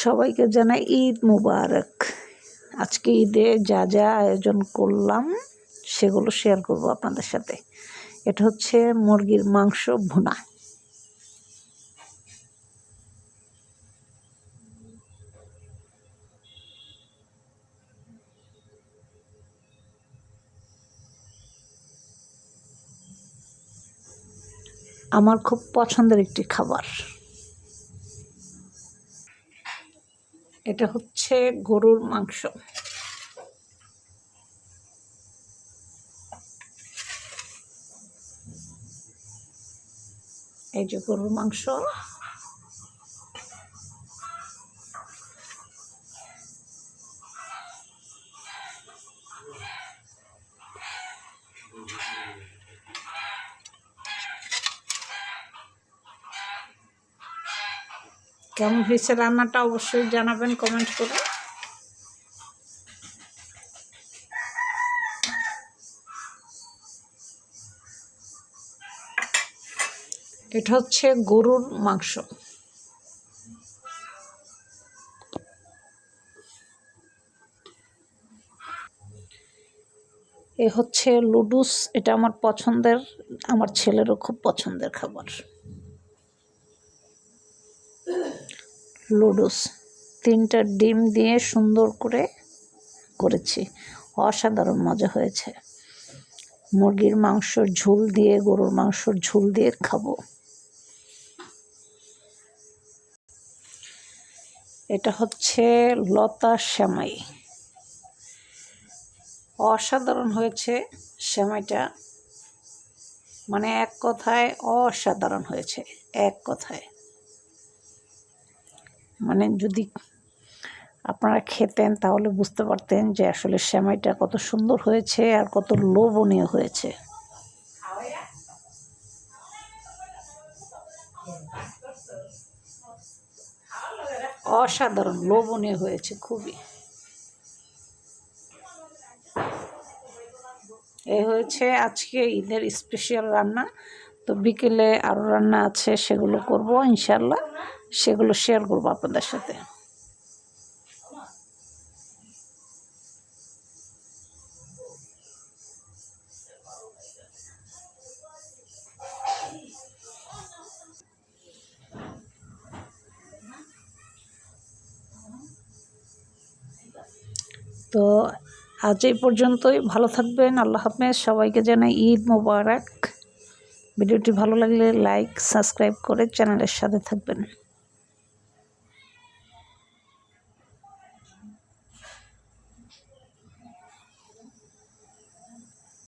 সবাইকে জানাই ঈদ মুবারক। আজকে ঈদে যা যা আয়োজন করলাম সেগুলো শেয়ার করব আপনাদের সাথে। এটা হচ্ছে মুরগির মাংস ভুনা। আমার খুব পছন্দের একটি খাবার। এটা হচ্ছে গরুর মাংস। এই যে গরুর মাংস, কেমন হয়েছে রান্নাটা অবশ্যই জানাবেন কমেন্ট করে। এটা হচ্ছে গরুর মাংস। এ হচ্ছে লুডুস। এটা আমার পছন্দের, আমার ছেলেরও খুব পছন্দের খাবার। লুডুস 3টা ডিম দিয়ে সুন্দর করে করেছি, অসাধারণ মজা হয়েছে। মুরগির মাংসর ঝোল দিয়ে, গরুর মাংসর ঝোল দিয়ে খাবো। এটা হচ্ছে লতা সেমাই। অসাধারণ হয়েছে সেমাইটা, মানে এক কথায় অসাধারণ হয়েছে। এক কথায় মানে যদি আপনারা খেতেন তাহলে বুঝতে পারতেন যে আসলে সেমাইটা কত সুন্দর হয়েছে আর কত লোভনীয় হয়েছে। অসাধারণ লোভনীয় হয়েছে খুবই। এই হয়েছে আজকে ঈদের স্পেশাল রান্না। তো বিকেলে আরও রান্না আছে, সেগুলো করব ইনশাল্লাহ, সেগুলো শেয়ার করব আপনাদের সাথে। তো আজ এই পর্যন্তই। ভালো থাকবেন। আল্লাহ হাফেজ। সবাইকে জানাই ঈদ মোবারক। ভিডিওটি ভালো লাগলে লাইক, সাবস্ক্রাইব করে চ্যানেলের সাথে থাকবেন।